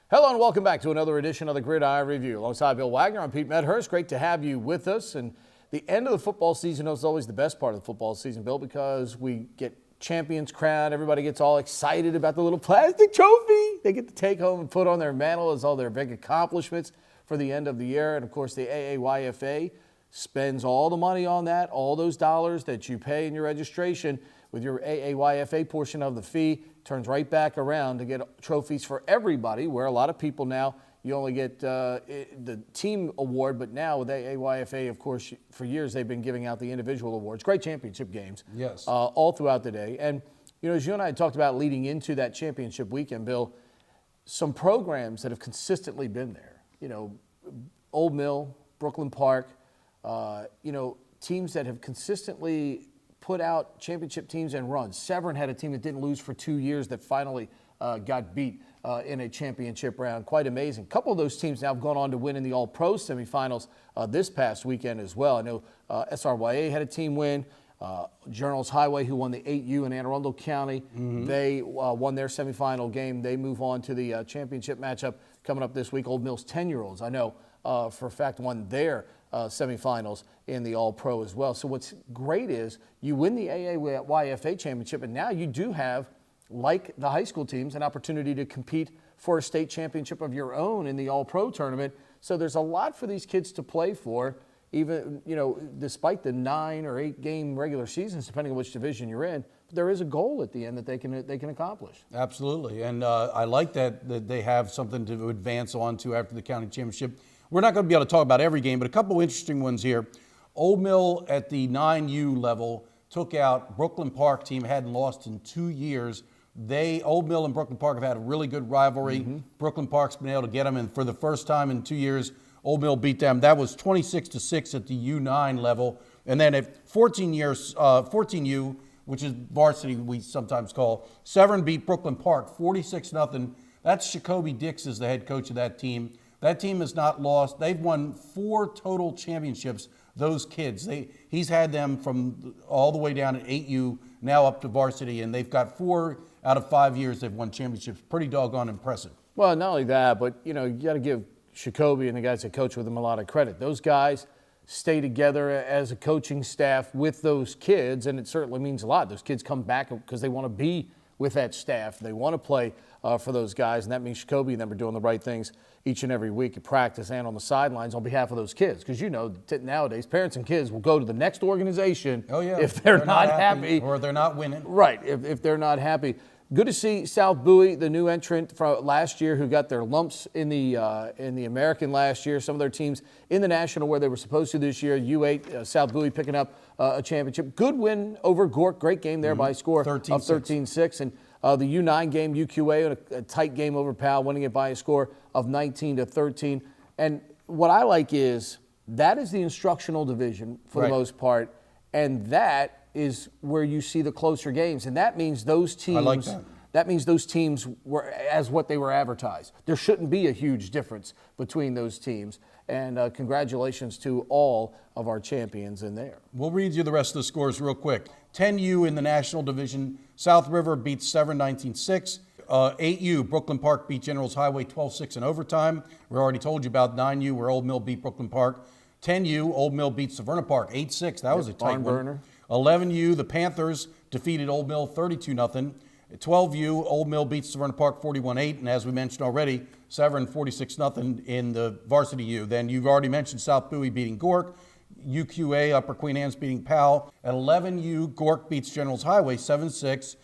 Hello and welcome back to another edition of the Gridiron Review. Alongside Bill Wagner, I'm Pete Medhurst. Great to have you with us. And the end of the football season is always the best part of the football season, Bill, because we get champions crowned. Everybody gets all excited about the little plastic trophy they get to take home and put on their mantle as all their big accomplishments for the end of the year. And, of course, the AAYFA spends all the money on that, all those dollars that you pay in your registration with your AAYFA portion of the fee, turns right back around to get trophies for everybody, where a lot of people now, you only get the team award, but now with AAYFA, of course, for years they've been giving out the individual awards. Great championship games. Yes. All throughout the day. And, you know, as you and I had talked about leading into that championship weekend, Bill, some programs that have consistently been there, you know, Old Mill, Brooklyn Park, you know, teams that have consistently put out championship teams and runs. Severn had a team that didn't lose for 2 years that finally got beat in a championship round. Quite amazing. A couple of those teams now have gone on to win in the All-Pro semifinals this past weekend as well. I know SRYA had a team win. Journals Highway, who won the 8U in Anne Arundel County, they won their semifinal game. They move on to the championship matchup coming up this week. Old Mill's 10-year-olds, I know for a fact, won their semifinals in the All-Pro as well. So what's great is you win the AAYFA championship, and now you do have, like the high school teams, an opportunity to compete for a state championship of your own in the All-Pro tournament. So there's a lot for these kids to play for, even, you know, despite the 9 or 8 game regular seasons, depending on which division you're in. But there is a goal at the end that they can accomplish. Absolutely, and I like that they have something to advance on to after the county championship. We're not going to be able to talk about every game, but a couple interesting ones here. Old Mill at the 9U level took out Brooklyn Park team, hadn't lost in 2 years. Old Mill and Brooklyn Park have had a really good rivalry. Brooklyn Park's been able to get them, and for the first time in 2 years, Old Mill beat them. That was 26-6 at the U9 level. And then at 14U, which is varsity we sometimes call, Severn beat Brooklyn Park 46-0. That's Jacoby Dix is the head coach of that team. That team has not lost. They've won 4 total championships, those kids. He's had them from all the way down at 8U, now up to varsity, and they've got 4 out of 5 years they've won championships. Pretty doggone impressive. Well, not only that, but, you know, you got to give Jacoby and the guys that coach with them a lot of credit. Those guys stay together as a coaching staff with those kids, and it certainly means a lot. Those kids come back because they want to be with that staff. They want to play for those guys, and that means Jacoby and them are doing the right things each and every week at practice and on the sidelines on behalf of those kids. Because, you know, nowadays parents and kids will go to the next organization if they're not happy. Or they're not winning. Right, if they're not happy. Good to see South Bowie, the new entrant from last year, who got their lumps in the American last year. Some of their teams in the National where they were supposed to this year. U8, South Bowie picking up a championship. Good win over Gork. Great game there by a score of 13-6. And the U9 game, UQA, a tight game over Powell, winning it by a score of 19-13. And what I like is that is the instructional division for the most part, and that is where you see the closer games, and that means those teams. I like that means those teams were as what they were advertised. There shouldn't be a huge difference between those teams. And congratulations to all of our champions in there. We'll read you the rest of the scores real quick. 10U in the National Division. South River beats Severn 19-6. 8U, Brooklyn Park beat Generals Highway 12-6 in overtime. We already told you about 9U where Old Mill beat Brooklyn Park. 10U, Old Mill beat Severna Park 8-6. That was a tight one. Burner. 11U, the Panthers defeated Old Mill 32-0. 12U, Old Mill beats Severna Park 41-8. And as we mentioned already, Severn 46-0 in the varsity U. Then you've already mentioned South Bowie beating Gork. UQA, Upper Queen Anne's beating Powell. At 11U, Gork beats Generals Highway 7-6.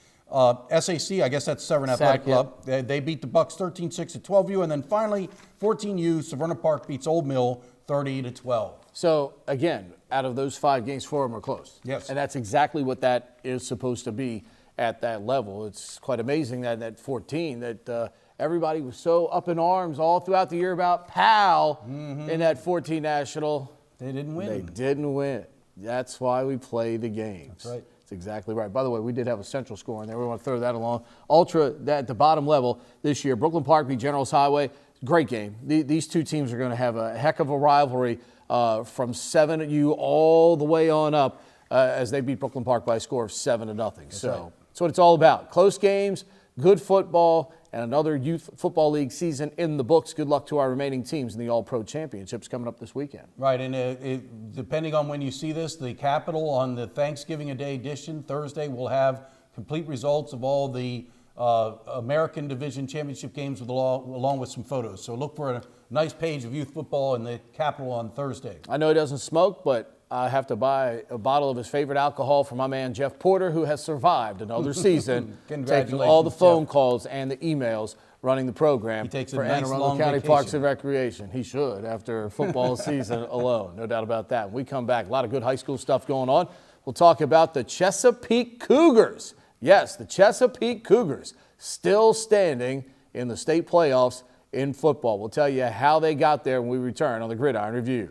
SAC, I guess that's Severn Athletic Club. They beat the Bucks 13-6 at 12U. And then finally, 14U, Severna Park beats Old Mill 30-12. So, again, out of those 5 games, 4 of them are close. Yes. And that's exactly what that is supposed to be at that level. It's quite amazing that at 14 that Everybody was so up in arms all throughout the year about Powell in that 14 National. They didn't win. They didn't win. That's why we play the games. That's right. That's exactly right. By the way, we did have a Central score in there. We want to throw that along. Ultra at the bottom level this year. Brooklyn Park beat Generals Highway. Great game. These two teams are going to have a heck of a rivalry from 7U all the way on up as they beat Brooklyn Park by a score of 7-0. That's what it's all about. Close games, good football, and another youth football league season in the books. Good luck to our remaining teams in the All-Pro Championships coming up this weekend. Right, and depending on when you see this, the Capitol on the Thanksgiving Day edition, Thursday, will have complete results of all the American Division Championship games along with some photos. So look for a nice page of youth football in the Capitol on Thursday. I know he doesn't smoke, but I have to buy a bottle of his favorite alcohol for my man Jeff Porter, who has survived another season, taking all the phone calls and the emails running the program for Anne Arundel County Parks and Recreation. He should after football season alone, no doubt about that. When we come back, a lot of good high school stuff going on. We'll talk about the Chesapeake Cougars. Yes, the Chesapeake Cougars still standing in the state playoffs in football. We'll tell you how they got there when we return on the Gridiron Review.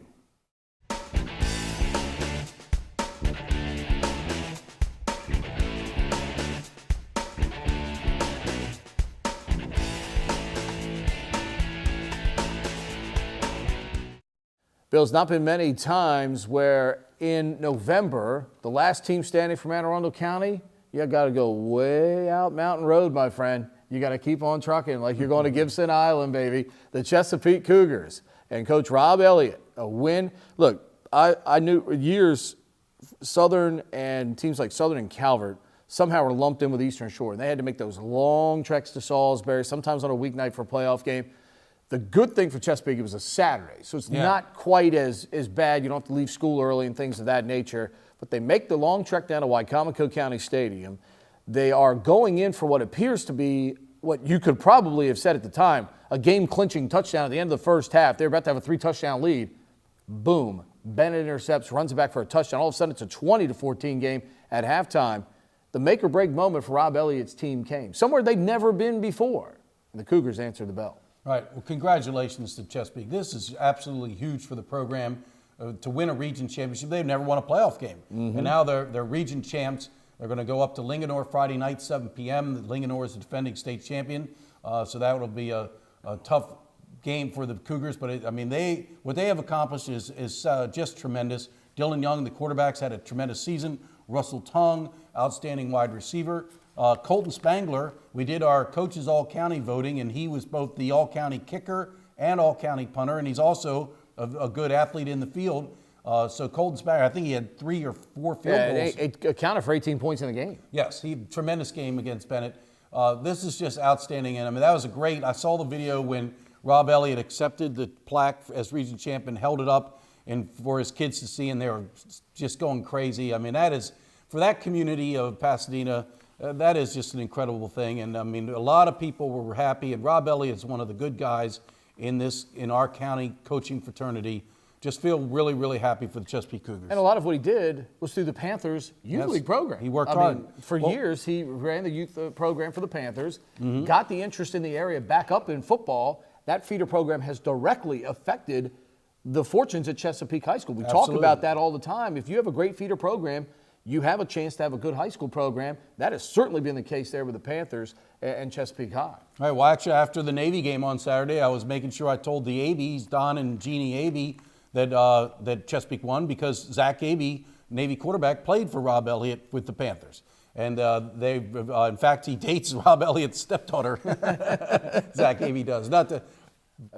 Bill, it's not been many times where in November, the last team standing from Anne Arundel County, you got to go way out Mountain Road, my friend. You got to keep on trucking like you're going to Gibson Island, baby. The Chesapeake Cougars and Coach Rob Elliott, a win. Look, I knew years Southern and teams like Southern and Calvert somehow were lumped in with Eastern Shore, and they had to make those long treks to Salisbury, sometimes on a weeknight for a playoff game. The good thing for Chesapeake, it was a Saturday, so it's not quite as bad. You don't have to leave school early and things of that nature. But they make the long trek down to Wicomico County Stadium. They are going in for what appears to be what you could probably have said at the time, a game-clinching touchdown at the end of the first half. They're about to have a 3-touchdown lead. Boom. Bennett intercepts, runs it back for a touchdown. All of a sudden, it's a 20-14 game at halftime. The make-or-break moment for Rob Elliott's team came. Somewhere they'd never been before. And the Cougars answered the bell. Right. Well, congratulations to Chesapeake. This is absolutely huge for the program to win a region championship. They've never won a playoff game. And now they're region champs. They're going to go up to Linganore Friday night, 7 p.m. Linganore is the defending state champion. So that will be a tough game for the Cougars. But, what they have accomplished is just tremendous. Dylan Young, the quarterbacks, had a tremendous season. Russell Tongue, outstanding wide receiver. Colton Spangler, we did our coaches all-county voting, and he was both the all-county kicker and all-county punter, and he's also a good athlete in the field. So Colton Spangler, I think he had 3 or 4 field goals. It accounted for 18 points in the game. Yes, tremendous game against Bennett. This is just outstanding, and that was I saw the video when Rob Elliott accepted the plaque as region champion, held it up and for his kids to see, and they were just going crazy. that is, for that community of Pasadena, that is just an incredible thing. And a lot of people were happy, and Rob Elliott is one of the good guys in our county coaching fraternity. Just feel really, really happy for the Chesapeake Cougars. And a lot of what he did was through the Panthers Youth League program. He worked hard. For years, he ran the youth program for the Panthers, got the interest in the area back up in football. That feeder program has directly affected the fortunes at Chesapeake High School. We talk about that all the time. If you have a great feeder program, you have a chance to have a good high school program. That has certainly been the case there with the Panthers and Chesapeake High. All right, well, actually, after the Navy game on Saturday, I was making sure I told the Abeys, Don and Jeannie Abey, that Chesapeake won because Zach Abey, Navy quarterback, played for Rob Elliott with the Panthers. And in fact, he dates Rob Elliott's stepdaughter. Zach Abey does. Not to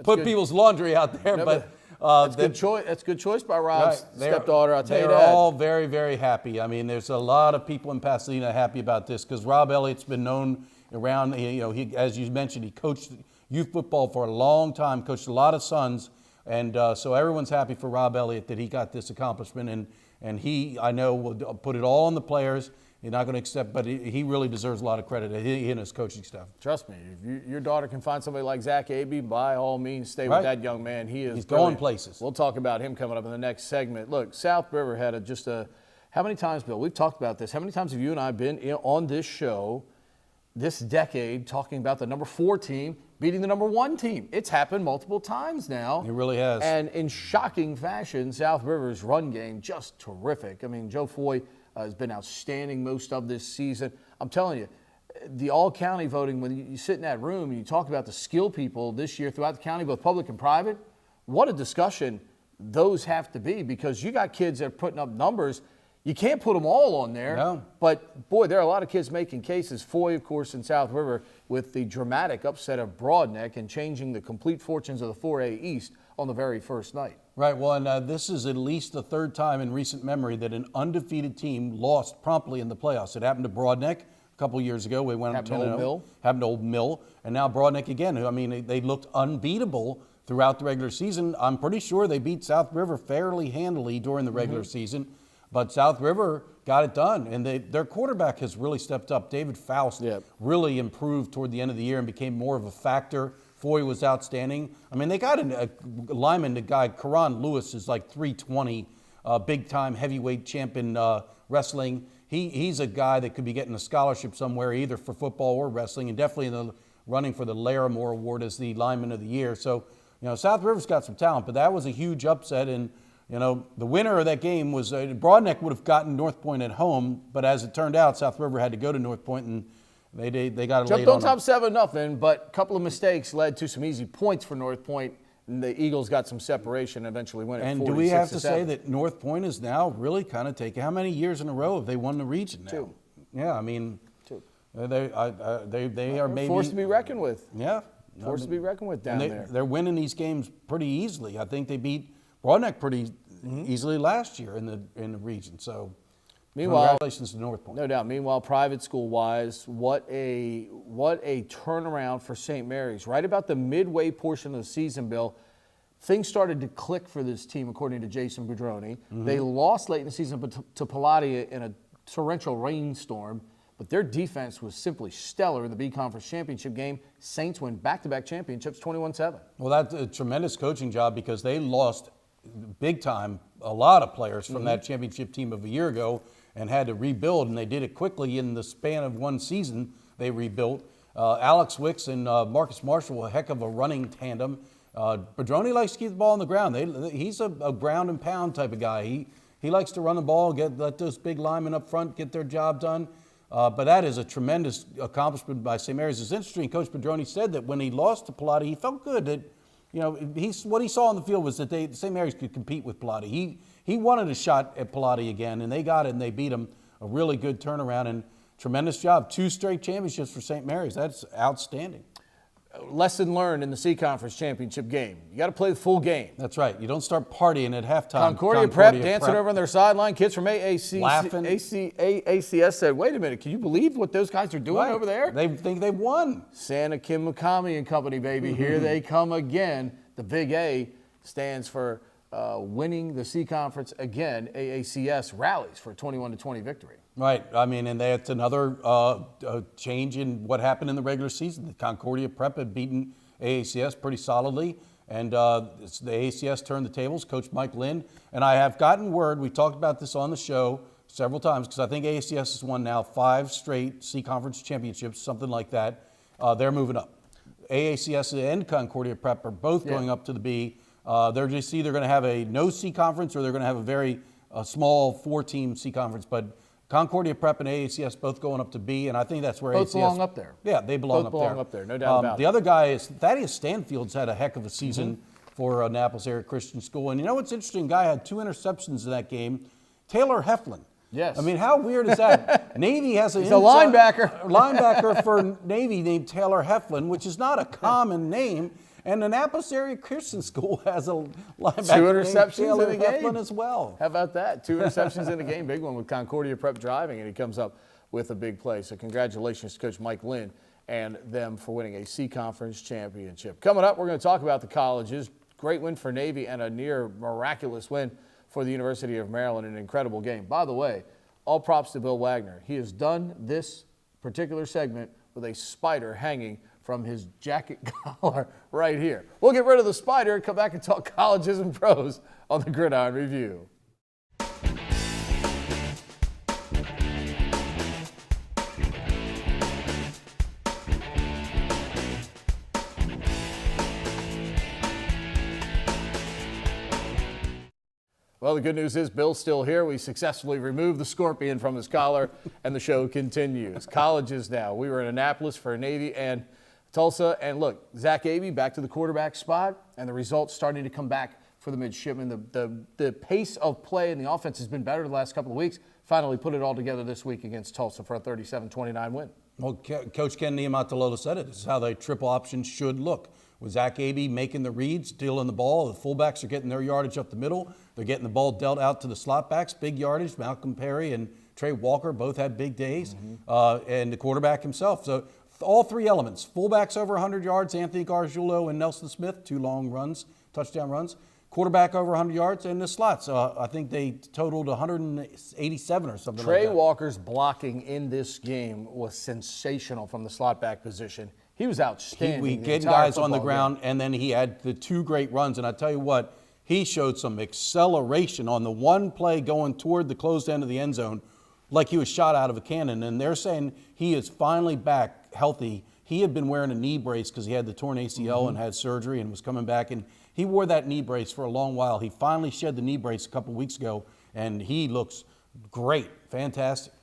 put people's laundry out there, but that's good choice. That's good choice by Rob's stepdaughter. I'll tell you that. They're all very, very happy. There's a lot of people in Pasadena happy about this because Rob Elliott's been known around. He, as you mentioned, he coached youth football for a long time, coached a lot of sons, and so everyone's happy for Rob Elliott that he got this accomplishment. And he, I know, will put it all on the players. He's not going to accept, but he really deserves a lot of credit, he and his coaching staff. Trust me, if your daughter can find somebody like Zach Abey, by all means, stay with that young man. He's going places. We'll talk about him coming up in the next segment. Look, South River had how many times, Bill, we've talked about this. How many times have you and I been on this show this decade talking about the number 4 team beating the number 1 team. It's happened multiple times now. It really has. And in shocking fashion, South River's run game, just terrific. I mean, Joe Foy has been outstanding most of this season. I'm telling you, the all-county voting, when you sit in that room and you talk about the skill people this year throughout the county, both public and private, what a discussion those have to be, because you got kids that are putting up numbers. You can't put them all on there. No. But, boy, there are a lot of kids making cases. Foy, of course, in South River with the dramatic upset of Broadneck and changing the complete fortunes of the 4A East on the very first night. Right. Well, and this is at least the 3rd time in recent memory that an undefeated team lost promptly in the playoffs. It happened to Broadneck a couple years ago. We went up 10-0. Happened to Old Mill. And now Broadneck again. I mean, they looked unbeatable throughout the regular season. I'm pretty sure they beat South River fairly handily during the regular season. But South River got it done, and their quarterback has really stepped up. David Faust really improved toward the end of the year and became more of a factor. Foy was outstanding. I mean, they got a lineman, the guy, Karan Lewis, is like 320, big-time heavyweight champion wrestling. He's a guy that could be getting a scholarship somewhere, either for football or wrestling, and definitely in the running for the Larimore Award as the lineman of the year. So, South River's got some talent, but that was a huge upset, and the winner of that game was Broadneck would have gotten North Point at home, but as it turned out, South River had to go to North Point, and they got it late on them. Jumped on top 7-0, but a couple of mistakes led to some easy points for North Point, and the Eagles got some separation and eventually win it 46-7. And do we have to say that North Point is now really kind of taking, how many years in a row have they won the region now? 2. Yeah, I mean, 2. They are maybe forced to be reckoned with. Yeah. Forced to be reckoned with down there. They're winning these games pretty easily. I think they beat Broadneck pretty easily last year in the region. So, meanwhile, congratulations to North Point. No doubt. Meanwhile, private school-wise, what a turnaround for St. Mary's. Right about the midway portion of the season, Bill, things started to click for this team, according to Jason Gridiron. They lost late in the season to Palladia in a torrential rainstorm, but their defense was simply stellar in the B-Conference Championship game. Saints win back-to-back championships 21-7. Well, that's a tremendous coaching job, because they lost big time a lot of players from that championship team of a year ago and had to rebuild, and they did it quickly in the span of one season. They rebuilt. Alex Wicks and Marcus Marshall, a heck of a running tandem. Padroni likes to keep the ball on the ground. He's a ground and pound type of guy. He likes to run the ball, let those big linemen up front get their job done. But that is a tremendous accomplishment by St. Mary's. It's interesting. Coach Padroni said that when he lost to Palladia, he felt good that, what he saw on the field was that St. Mary's could compete with Palladia. He wanted a shot at Palladia again, and they got it, and they beat him. A really good turnaround and tremendous job. 2 straight championships for St. Mary's. That's outstanding. Lesson learned in the C-Conference Championship game. You got to play the full game. That's right. You don't start partying at halftime. Concordia Prep dancing over on their sideline. Kids from Laughing. ACS said, wait a minute, can you believe what those guys are doing over there? They think they won. Santa Kim Mikami and company, baby. Here they come again. The big A stands for winning the C-Conference again. AACS rallies for a 21-20 victory. Right. I mean, and that's another change in what happened in the regular season. The Concordia Prep had beaten AACS pretty solidly, and the AACS turned the tables. Coach Mike Lynn, and I have gotten word, we talked about this on the show several times, because I think AACS has won now 5 straight C-Conference championships, something like that. They're moving up. AACS and Concordia Prep are both going up to the B. They're just either going to have a no C-Conference, or they're going to have a very small 4-team C-Conference, but Concordia Prep and AACS both going up to B, and I think that's where both AACS belong up there. Yeah, they belong up there, no doubt about it. The other guy is Thaddeus Stanfield's had a heck of a season for Annapolis Area Christian School, and you know what's interesting? Guy had 2 interceptions in that game. Taylor Heflin. Yes. I mean, how weird is that? Navy has He's a linebacker for Navy named Taylor Heflin, which is not a common name. And Annapolis Area Christian School has a linebacker 2 interceptions named Taylor in the game Heflin as well. How about that? 2 interceptions in the game. Big one with Concordia Prep driving, and he comes up with a big play. So congratulations to Coach Mike Lynn and them for winning a C-Conference championship. Coming up, we're going to talk about the colleges. Great win for Navy and a near miraculous win for the University of Maryland. An incredible game. By the way, all props to Bill Wagner. He has done this particular segment with a spider hanging from his jacket collar right here. We'll get rid of the spider and come back and talk colleges and pros on the Gridiron Review. Well, the good news is Bill's still here. We successfully removed the scorpion from his collar, and the show continues. Colleges now. We were in Annapolis for Navy and Tulsa. And look, Zach Abey back to the quarterback spot, and the results starting to come back for the midshipmen. The pace of play and the offense has been better the last couple of weeks. Finally put it all together this week against Tulsa for a 37-29 win. Well, Coach Ken Niumatalolo said it. This is how the triple option should look. With Zach Abey making the reads, dealing the ball, the fullbacks are getting their yardage up the middle. They're getting the ball dealt out to the slot backs, big yardage. Malcolm Perry and Trey Walker both had big days, and the quarterback himself. So all three elements, fullbacks over 100 yards, Anthony Gargiulo and Nelson Smith, 2 long runs, touchdown runs. Quarterback over 100 yards, and the slots. I think they totaled 187 or something like that. Trey Walker's blocking in this game was sensational from the slot back position. He was outstanding. He getting guys on the ground, and then he had the 2 great runs. And I tell you what, he showed some acceleration on the one play going toward the closed end of the end zone like he was shot out of a cannon. And they're saying he is finally back healthy. He had been wearing a knee brace because he had the torn ACL and had surgery and was coming back. And he wore that knee brace for a long while. He finally shed the knee brace a couple weeks ago, and he looks great, fantastic.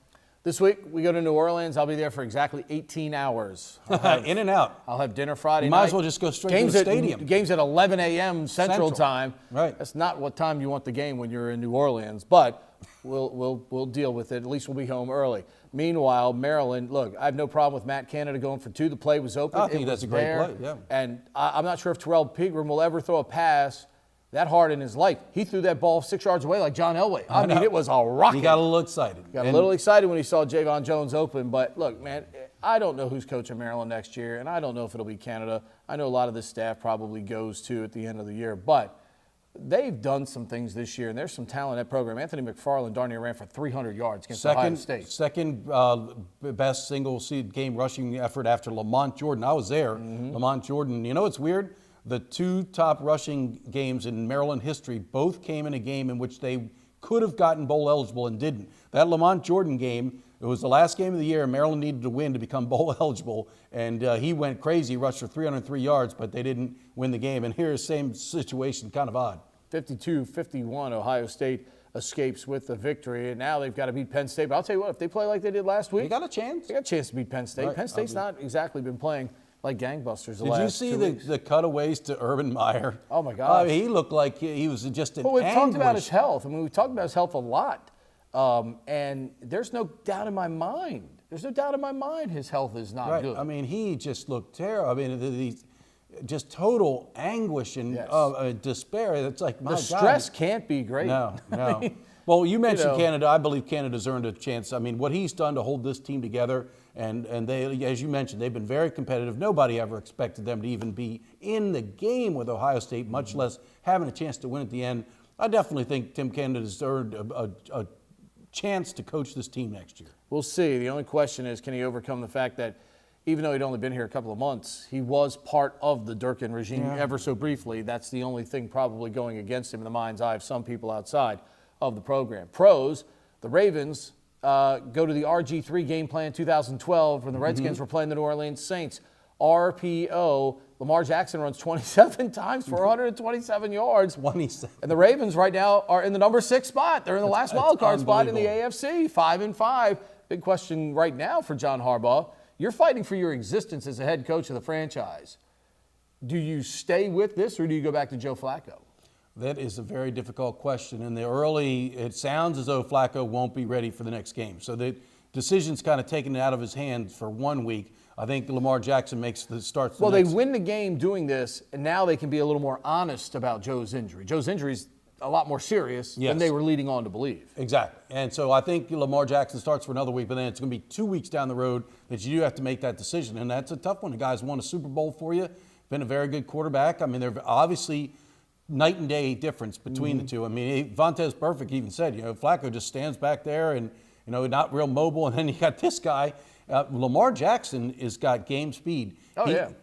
This week, we go to New Orleans. I'll be there for exactly 18 hours. In and out. I'll have dinner Friday night. Might as well just go straight to the stadium. Games at 11 a.m. Central Time. Right. That's not what time you want the game when you're in New Orleans, but we'll deal with it. At least we'll be home early. Meanwhile, Maryland, look, I have no problem with Matt Canada going for 2. The play was open. I think that's a great play, yeah. And I'm not sure if Terrell Pigram will ever throw a pass that hard in his life. He threw that ball 6 yards away like John Elway. I mean, it was a rocket. He got a little excited. Got a little excited when he saw Javon Jones open. But look, man, I don't know who's coaching Maryland next year, and I don't know if it'll be Canada. I know a lot of this staff probably goes to at the end of the year. But they've done some things this year, and there's some talent in that program. Anthony McFarland darn near ran for 300 yards against Ohio State. Second best single-seed game rushing effort after Lamont Jordan. I was there. Lamont Jordan. You know what's weird? The 2 top rushing games in Maryland history both came in a game in which they could have gotten bowl eligible and didn't. That Lamont Jordan game, it was the last game of the year, and Maryland needed to win to become bowl eligible, and he went crazy, rushed for 303 yards, but they didn't win the game. And here's the same situation, kind of odd. 52-51, Ohio State escapes with the victory, and now they've got to beat Penn State. But I'll tell you what, if they play like they did last week, they got a chance. They got a chance to beat Penn State. Right. Penn State's not exactly been playing like gangbusters the last 2 Did you see the cutaways to Urban Meyer? Oh, my gosh. He looked like he was just in Well, we've talked about anguish. his health. I mean, we've talked about his health a lot. And there's no doubt in my mind. There's no doubt in my mind his health is not good. I mean, he just looked terrible. I mean, just total anguish and despair. It's like, my the God. stress can't be great. No. Well, you mentioned know. Canada. I believe Canada's earned a chance. I mean, what he's done to hold this team together, and they, as you mentioned, they've been very competitive. Nobody ever expected them to even be in the game with Ohio State, much less having a chance to win at the end. I definitely think Tim Canada's earned a chance to coach this team next year. We'll see. The only question is, can he overcome the fact that even though he'd only been here a couple of months, he was part of the Durkin regime ever so briefly. That's the only thing probably going against him in the mind's eye of some people outside of the program. Pros, the Ravens go to the RG3 game plan 2012 when the Redskins were playing the New Orleans Saints. RPO, Lamar Jackson runs 27 times for 127 yards. 27. And the Ravens right now are in the number 6 spot. They're in the last wild card spot in the AFC, 5-5. Big question right now for John Harbaugh. You're fighting for your existence as a head coach of the franchise. Do you stay with this or do you go back to Joe Flacco? That is a very difficult question. In the early, it sounds as though Flacco won't be ready for the next game. So the decision's kind of taken out of his hands for 1 week. I think Lamar Jackson starts the Well, next. they win the game doing this, and now they can be a little more honest about Joe's injury. Joe's injury is a lot more serious than they were leading on to believe. Exactly. And so I think Lamar Jackson starts for another week, but then it's going to be 2 weeks down the road that you have to make that decision. And that's a tough one. The guy's won a Super Bowl for you, been a very good quarterback. I mean, they're obviously night and day difference between the two. I mean, Vontez Perfect even said, Flacco just stands back there and, not real mobile. And then you got this guy. Lamar Jackson has got game speed.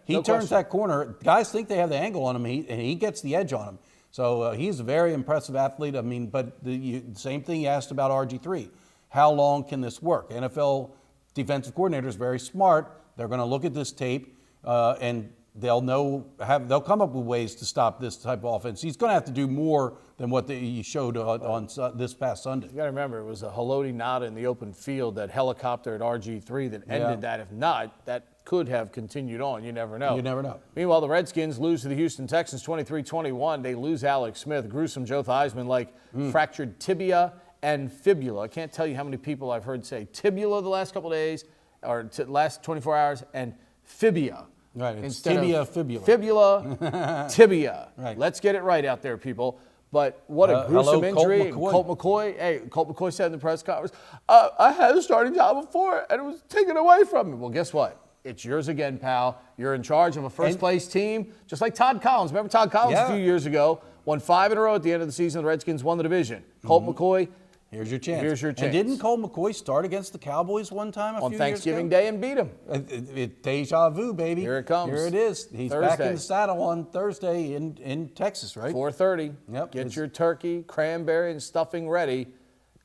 He turns that corner. Guys think they have the angle on him, and he gets the edge on him. So he's a very impressive athlete. I mean, but the same thing you asked about RG3. How long can this work? NFL defensive coordinator is very smart. They're going to look at this tape, and they'll come up with ways to stop this type of offense. He's going to have to do more than what he showed on this past Sunday. You got to remember, it was a Haloti Nada in the open field, that helicopter at RG3 that ended that. If not, that could have continued on. You never know. You never know. Meanwhile, the Redskins lose to the Houston Texans 23-21. They lose Alex Smith, gruesome Joe Theismann, fractured tibia and fibula. I can't tell you how many people I've heard say tibula the last couple of days, or last 24 hours, and fibia. Right, it's Instead tibia, of fibula. Fibula, tibia. Right. Let's get it right out there, people. But what a gruesome injury. Colt McCoy said in the press conference, I had a starting job before, and it was taken away from me. Well, guess what? It's yours again, pal. You're in charge of a first-place team, just like Todd Collins. Remember Todd Collins a few years ago? Won 5 in a row at the end of the season. The Redskins won the division. Colt McCoy, here's your chance. Here's your chance. And didn't Colt McCoy start against the Cowboys one time a few years ago? On Thanksgiving Day and beat them. Deja vu, baby. Here it comes. Here it is. He's Thursday. back in the saddle on Thursday in Texas, right? 4:30. Yep. Get your turkey, cranberry, and stuffing ready.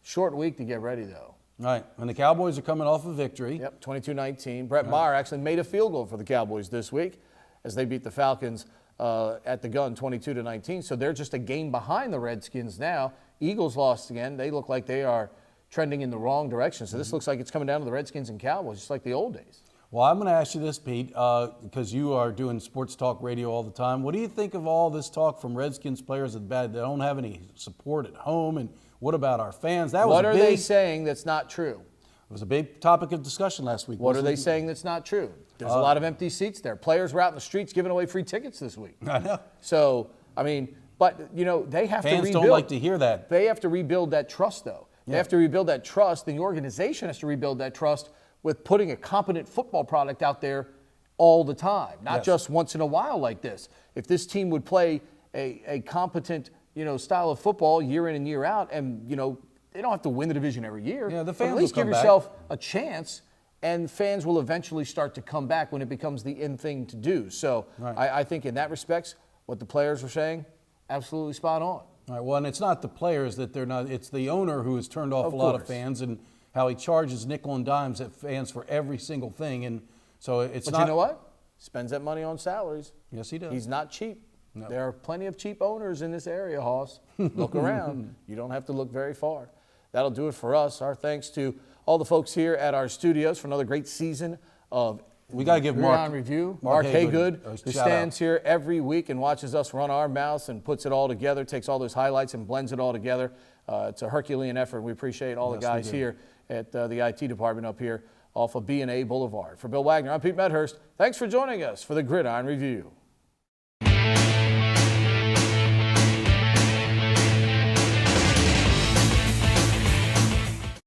Short week to get ready, though. Right. And the Cowboys are coming off a victory. Yep, 22-19. Brett Maher actually made a field goal for the Cowboys this week as they beat the Falcons at the gun 22-19. So they're just a game behind the Redskins now. Eagles lost again. They look like they are trending in the wrong direction. So this looks like it's coming down to the Redskins and Cowboys, just like the old days. Well, I'm going to ask you this, Pete, because you are doing sports talk radio all the time. What do you think of all this talk from Redskins players that don't have any support at home? And what about our fans? What are they saying that's not true? It was a big topic of discussion last week. What are they saying that's not true? There's a lot of empty seats there. Players were out in the streets giving away free tickets this week. I know. So, I mean, but, you know, they have to rebuild. Fans don't like to hear that. They have to rebuild that trust, though. They have to rebuild that trust. The organization has to rebuild that trust with putting a competent football product out there all the time, not just once in a while like this. If this team would play a competent, style of football year in and year out, and, they don't have to win the division every year. Yeah, the but fans at least will give come yourself a chance, and fans will eventually start to come back when it becomes the in thing to do. So I think in that respects, what the players are saying, absolutely spot on. All right, well, and it's not the players that they're not, it's the owner who has turned off a lot of fans, and how he charges nickel and dimes at fans for every single thing. And so it's But not. you know what? Spends that money on salaries. Yes, he does. He's not cheap. No. There are plenty of cheap owners in this area, Hoss. Look around. You don't have to look very far. That'll do it for us. Our thanks to all the folks here at our studios for another great season of We got to give Gridiron Mark Review. Mark Haygood, who shout stands here every week and watches us run our mouths and puts it all together, takes all those highlights and blends it all together. It's a Herculean effort. We appreciate all the guys here at the IT department up here off of B&A Boulevard. For Bill Wagner, I'm Pete Medhurst. Thanks for joining us for the Gridiron Review.